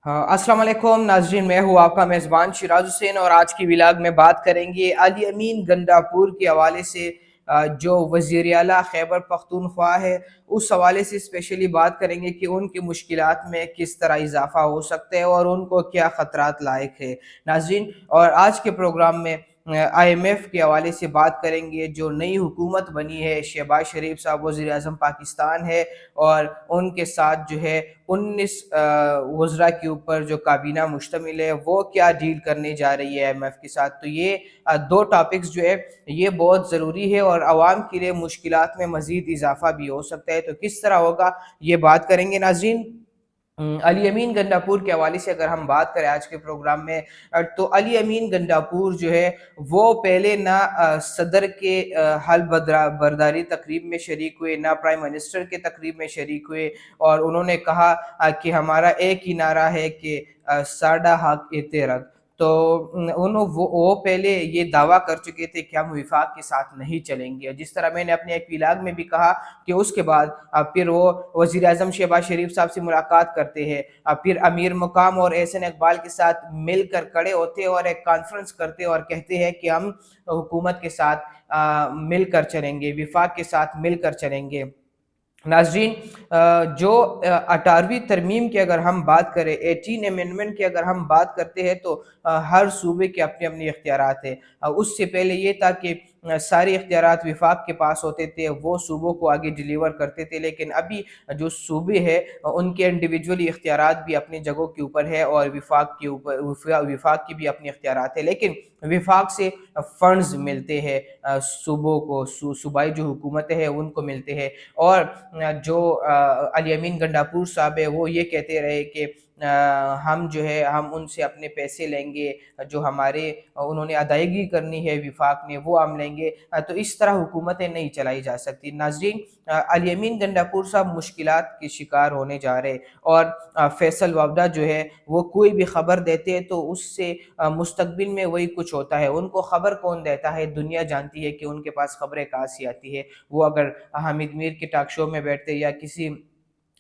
हाँ, अस्सलाम वालेकुम नाज़रीन, मैं हूँ आपका मेज़बान शिराज हुसैन और आज की व्लॉग में बात करेंगे अली अमीन गंडापुर के हवाले से। जो वज़ीर आला खैबर पख्तूनख्वा है, उस हवाले से स्पेशली बात करेंगे कि उनकी मुश्किलात में किस तरह इजाफ़ा हो सकता है और उनको क्या ख़तरात लायक है नाज़रीन। और आज के प्रोग्राम में IMF के हवाले से बात करेंगे। जो नई हुकूमत बनी है, शहबाज शरीफ साहब वज़ीर आज़म पाकिस्तान है और उनके साथ जो है 19 वज़रा के ऊपर जो काबीना मुश्तमिल है, वो क्या डील करने जा रही है IMF के साथ। तो ये दो टॉपिक्स जो है ये बहुत ज़रूरी है और आवाम के लिए मुश्किलात में मज़ीद इजाफ़ा भी हो सकता है। तो किस तरह होगा, ये बात करेंगे नाज़रीन। अली अमीन गंडापुर के हवाले से अगर हम बात करें आज के प्रोग्राम में, तो अली अमीन गंडापुर जो है वो पहले ना सदर के हल बर्दारी तकरीब में शरीक हुए, ना प्राइम मिनिस्टर के तकरीब में शरीक हुए। और उन्होंने कहा कि हमारा एक ही नारा है कि साडा हक इते रख। तो वो पहले ये दावा कर चुके थे कि हम विफाक के साथ नहीं चलेंगे। जिस तरह मैंने अपने एक व्लॉग में भी कहा कि उसके बाद फिर वो वज़ीर आज़म शहबाज शरीफ साहब से मुलाकात करते हैं, फिर अमीर मुकाम और एहसन इकबाल के साथ मिलकर खड़े होते और एक कॉन्फ्रेंस करते और कहते हैं कि हम हुकूमत के साथ मिलकर चलेंगे, विफाक के साथ मिलकर चलेंगे। नाज़रीन, जो 18वीं तरमीम की अगर हम बात करें, 18 अमेंडमेंट की अगर हम बात करते हैं, तो हर सूबे के अपने अपने इख्तियारात हैं। उससे पहले ये था कि सारे इख्तियारात विफाक के पास होते थे, वो सूबों को आगे डिलीवर करते थे। लेकिन अभी जो सूबे हैं उनके इंडिविजुअली इख्तियारात भी अपनी जगहों के ऊपर है और विफाक के ऊपर विफाक की भी अपनी इख्तियारात है। लेकिन विफाक से फंड्स मिलते हैं सूबों को, सूबाई जो हुकूमतें हैं उनको मिलते हैं। और जो अली अमीन गंडापुर साहब है, वो ये कहते रहे कि हम जो है हम उनसे अपने पैसे लेंगे, जो हमारे उन्होंने अदायगी करनी है विफाक ने, वो हम लेंगे। तो इस तरह हुकूमतें नहीं चलाई जा सकती नाज़रीन। अली अमीन गंडापुर साहब मुश्किलात के शिकार होने जा रहे। और फैसल वबदा जो है वो कोई भी ख़बर देते हैं तो उससे मुस्तकबिल में वही कुछ होता है। उनको ख़बर कौन देता है? दुनिया जानती है कि उनके पास ख़बरें कहाँ से आती है। वो अगर हामिद मीर के टॉक शो में बैठते या किसी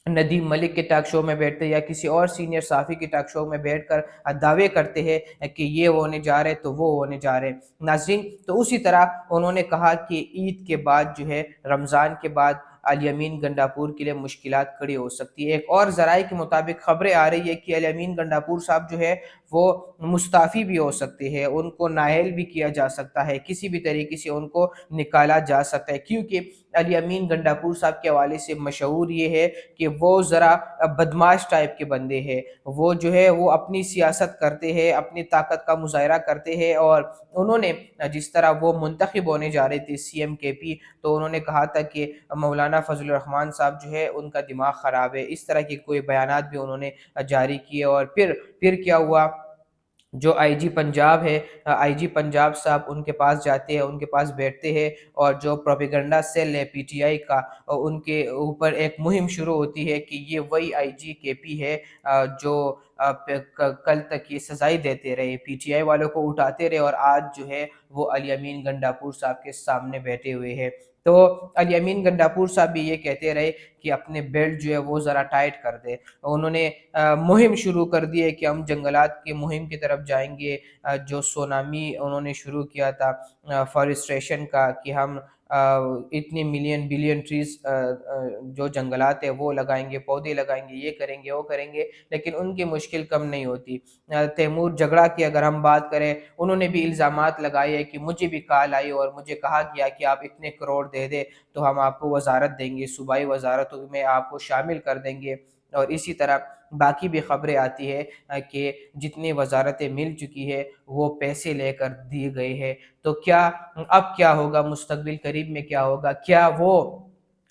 नदीम मलिक के टॉक शो में बैठते या किसी और सीनियर साफ़ी के टॉक शो में बैठकर दावे करते हैं कि ये होने जा रहे तो वो होने जा रहे नाज़रीन। तो उसी तरह उन्होंने कहा कि ईद के बाद जो है, रमज़ान के बाद अली अमीन गंडापुर के लिए मुश्किलात खड़ी हो सकती है। एक और ज़राए के मुताबिक ख़बरें आ रही है कि अली अमीन गंडापुर साहब जो है वो मुस्ताफ़ी भी हो सकते हैं, उनको नाअहल भी किया जा सकता है, किसी भी तरीके से उनको निकाला जा सकता है। क्योंकि अली अमीन गंडापुर साहब के हवाले से मशहूर ये है कि वो ज़रा बदमाश टाइप के बंदे हैं। वो जो है वो अपनी सियासत करते हैं, अपनी ताकत का मुज़ाहिरा करते हैं। और उन्होंने जिस तरह वो मुंतखब होने जा रहे थे CM KP, तो उन्होंने कहा था कि मौलाना फजलुर रहमान साहब जो है उनका दिमाग ख़राब है। इस तरह के कोई बयानात भी उन्होंने जारी किए। और फिर क्या हुआ, जो IG पंजाब है, IG पंजाब साहब उनके पास जाते हैं, उनके पास बैठते हैं। और जो प्रोपेगेंडा सेल है PTI का, उनके ऊपर एक मुहिम शुरू होती है कि ये वही IG KP है जो कल तक ये सजाई देते रहे, PTI वालों को उठाते रहे, और आज जो है वो अली अमीन गंडापुर साहब के सामने बैठे हुए हैं। तो अली अमीन गंडापुर साहब भी ये कहते रहे कि अपने बेल्ट जो है वो ज़रा टाइट कर दे। उन्होंने मुहिम शुरू कर दी है कि हम जंगलात की मुहिम की तरफ जाएंगे। जो सोनामी उन्होंने शुरू किया था फॉरेस्ट्रेशन का, कि हम इतने मिलियन बिलियन ट्रीज जो जंगलात है वो लगाएंगे, पौधे लगाएंगे, ये करेंगे वो करेंगे। लेकिन उनकी मुश्किल कम नहीं होती। तैमूर जगड़ा की अगर हम बात करें, उन्होंने भी इल्ज़ामात लगाए हैं कि मुझे भी कॉल आई और मुझे कहा गया कि आप इतने करोड़ दे दे तो हम आपको वजारत देंगे, सूबाई वजारतों में आपको शामिल कर देंगे। और इसी तरह बाकी भी ख़बरें आती है कि जितनी वजारतें मिल चुकी है वो पैसे लेकर दिए गए हैं। तो क्या अब क्या होगा, मुस्तकबिल करीब में क्या होगा? क्या वो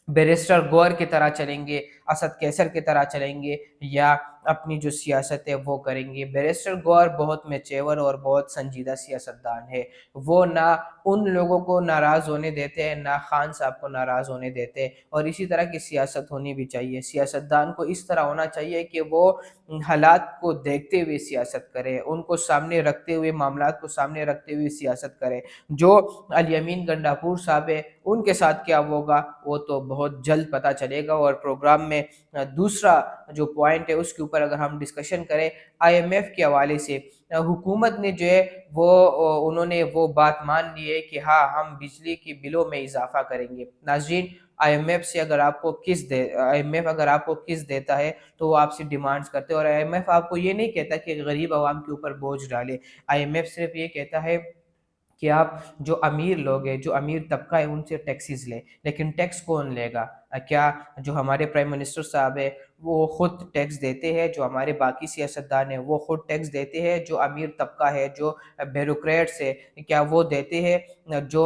बैरिस्टर गौर की तरह चलेंगे, असद कैसर की तरह चलेंगे, या अपनी जो सियासत है वो करेंगे? बैरिस्टर गौर बहुत मैच्योर और बहुत संजीदा सियासतदान है। वो ना उन लोगों को नाराज़ होने देते हैं, ना खान साहब को नाराज़ होने देते हैं। और इसी तरह की सियासत होनी भी चाहिए। सियासतदान को इस तरह होना चाहिए कि वो हालात को देखते हुए सियासत करे, उनको सामने रखते हुए, मामलात को सामने रखते हुए सियासत करे। जो अली अमीन गंडापुर साहब है उनके साथ क्या होगा वो तो बहुत जल्द पता चलेगा। और प्रोग्राम में दूसरा जो पॉइंट है उसके اوپر اگر ہم ڈسکشن کریں IMF کے حوالے سے، حکومت نے جو ہے وہ انہوں نے وہ بات مان لی ہے کہ ہاں ہم بجلی کی بلوں میں اضافہ کریں گے۔ ناظرین، IMF اگر آپ کو قسط دیتا ہے تو وہ آپ سے ڈیمانڈز کرتے ہیں، اور IMF آپ کو یہ نہیں کہتا کہ غریب عوام کے اوپر بوجھ ڈالے۔ IMF صرف یہ کہتا ہے کہ آپ جو امیر لوگ ہیں، جو امیر طبقہ ہے، ان سے ٹیکسز لیں، لیکن ٹیکس کون لے گا؟ کیا جو ہمارے پرائم منسٹر صاحب ہے وہ خود ٹیکس دیتے ہیں؟ جو ہمارے باقی سیاستدان ہیں وہ خود ٹیکس دیتے ہیں؟ جو امیر طبقہ ہے، جو بیوروکریٹس ہے، کیا وہ دیتے ہیں؟ جو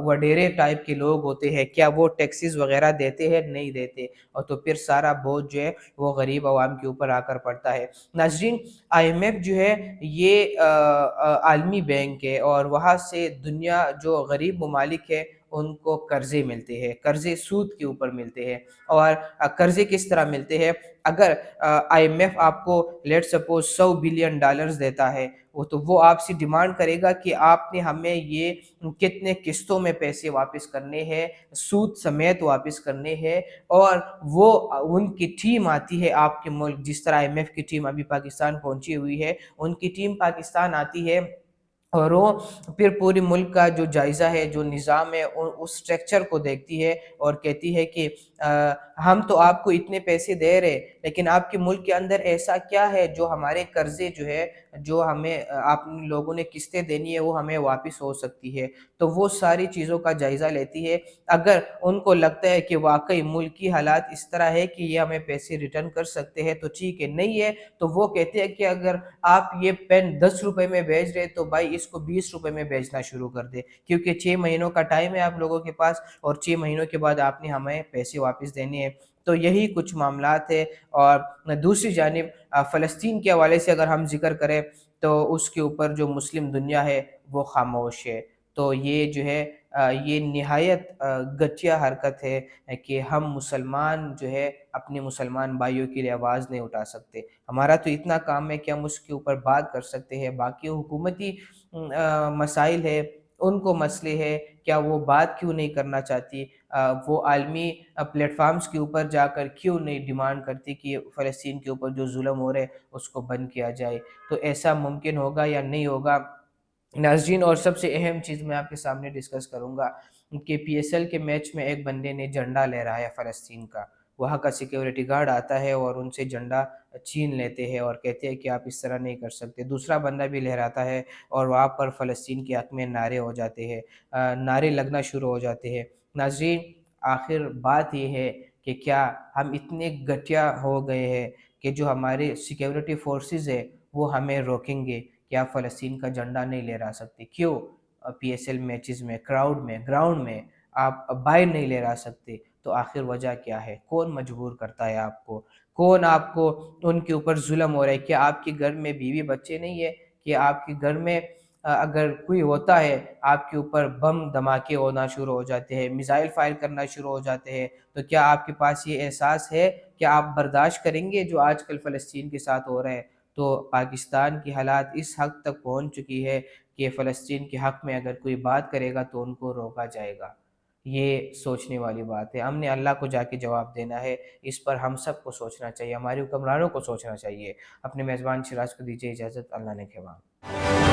وڈیرے ٹائپ کے لوگ ہوتے ہیں کیا وہ ٹیکسز وغیرہ دیتے ہیں؟ نہیں دیتے، اور تو پھر سارا بوجھ جو ہے وہ غریب عوام کے اوپر آ کر پڑتا ہے۔ ناظرین، IMF جو ہے یہ عالمی بینک ہے، اور وہاں سے دنیا جو غریب ممالک ہے ان کو قرضے ملتے ہیں، قرضے سود کے اوپر ملتے ہیں۔ اور قرضے کس طرح ملتے ہیں؟ اگر IMF آپ کو لیٹ سپوز $100 بلین دیتا ہے، وہ آپ سے ڈیمانڈ کرے گا کہ آپ نے ہمیں یہ کتنے قسطوں میں پیسے واپس کرنے ہیں، سود سمیت واپس کرنے ہیں، اور وہ ان کی ٹیم آتی ہے آپ کے ملک، جس طرح IMF کی ٹیم ابھی پاکستان پہنچی ہوئی ہے، ان کی ٹیم پاکستان آتی ہے، اور وہ پھر پورے ملک کا جو جائزہ ہے، جو نظام ہے، اس سٹرکچر کو دیکھتی ہے اور کہتی ہے کہ ہم تو آپ کو اتنے پیسے دے رہے، لیکن آپ کے ملک کے اندر ایسا کیا ہے جو ہمارے قرضے جو ہے، جو ہمیں آپ لوگوں نے قسطیں دینی ہے، وہ ہمیں واپس ہو سکتی ہے۔ تو وہ ساری چیزوں کا جائزہ لیتی ہے۔ اگر ان کو لگتا ہے کہ واقعی ملک کی حالات اس طرح ہے کہ یہ ہمیں پیسے ریٹرن کر سکتے ہیں تو ٹھیک ہے، نہیں ہے تو وہ کہتے ہیں کہ اگر آپ یہ پین 10 روپے میں بیچ رہے تو بھائی اس کو 20 روپے میں بیچنا شروع کر دے، کیونکہ 6 مہینوں کا ٹائم ہے آپ لوگوں کے پاس، اور 6 مہینوں کے بعد آپ نے ہمیں پیسے واپس دینے ہیں۔ تو یہی کچھ معاملات ہے۔ اور دوسری جانب فلسطین کے حوالے سے اگر ہم ذکر کریں تو اس کے اوپر جو مسلم دنیا ہے وہ خاموش ہے۔ تو یہ جو ہے یہ نہایت گھٹیا حرکت ہے کہ ہم مسلمان جو ہے اپنے مسلمان بھائیوں کے لیے آواز نہیں اٹھا سکتے۔ ہمارا تو اتنا کام ہے کہ ہم اس کے اوپر بات کر سکتے ہیں، باقی حکومتی مسائل ہے، ان کو مسئلے ہے، کیا وہ بات کیوں نہیں کرنا چاہتی؟ وہ عالمی پلیٹ فارمز کے اوپر جا کر کیوں نہیں ڈیمانڈ کرتی کہ فلسطین کے اوپر جو ظلم ہو رہے اس کو بند کیا جائے؟ تو ایسا ممکن ہوگا یا نہیں ہوگا؟ ناظرین، اور سب سے اہم چیز میں آپ کے سامنے ڈسکس کروں گا کہ PSL کے میچ میں ایک بندے نے جھنڈا لہرایا فلسطین کا، وہاں کا سیکیورٹی گارڈ آتا ہے اور ان سے جھنڈا چھین لیتے ہیں اور کہتے ہیں کہ آپ اس طرح نہیں کر سکتے۔ دوسرا بندہ بھی لہراتا ہے اور وہاں پر فلسطین کے حق میں نعرے ہو جاتے ہیں، نعرے لگنا شروع ہو جاتے ہیں۔ ناظرین، آخر بات یہ ہے کہ کیا ہم اتنے گھٹیا ہو گئے ہیں کہ جو ہمارے سیکیورٹی فورسز ہے وہ ہمیں روکیں گے کہ آپ فلسطین کا جھنڈا نہیں لہرا سکتے؟ کیوں PSL میچز میں گراؤنڈ میں آپ باہر نہیں لہرا سکتے؟ تو آخر وجہ کیا ہے؟ کون مجبور کرتا ہے آپ کو؟ کون آپ کو ان کے اوپر ظلم ہو رہا ہے؟ کیا آپ کے گھر میں بیوی بچے نہیں ہے کہ آپ کے گھر میں اگر کوئی ہوتا ہے آپ کے اوپر بم دھماکے ہونا شروع ہو جاتے ہیں، میزائل فائر کرنا شروع ہو جاتے ہیں، تو کیا آپ کے پاس یہ احساس ہے کہ آپ برداشت کریں گے جو آج کل فلسطین کے ساتھ ہو رہا ہے؟ تو پاکستان کی حالات اس حد تک پہنچ چکی ہے کہ فلسطین کے حق میں اگر کوئی بات کرے گا تو ان کو روکا جائے گا۔ یہ سوچنے والی بات ہے۔ ہم نے اللہ کو جا کے جواب دینا ہے، اس پر ہم سب کو سوچنا چاہیے، ہمارے حکمرانوں کو سوچنا چاہیے۔ اپنے میزبان شراز کو دیجیے اجازت، اللہ نے کھیوان۔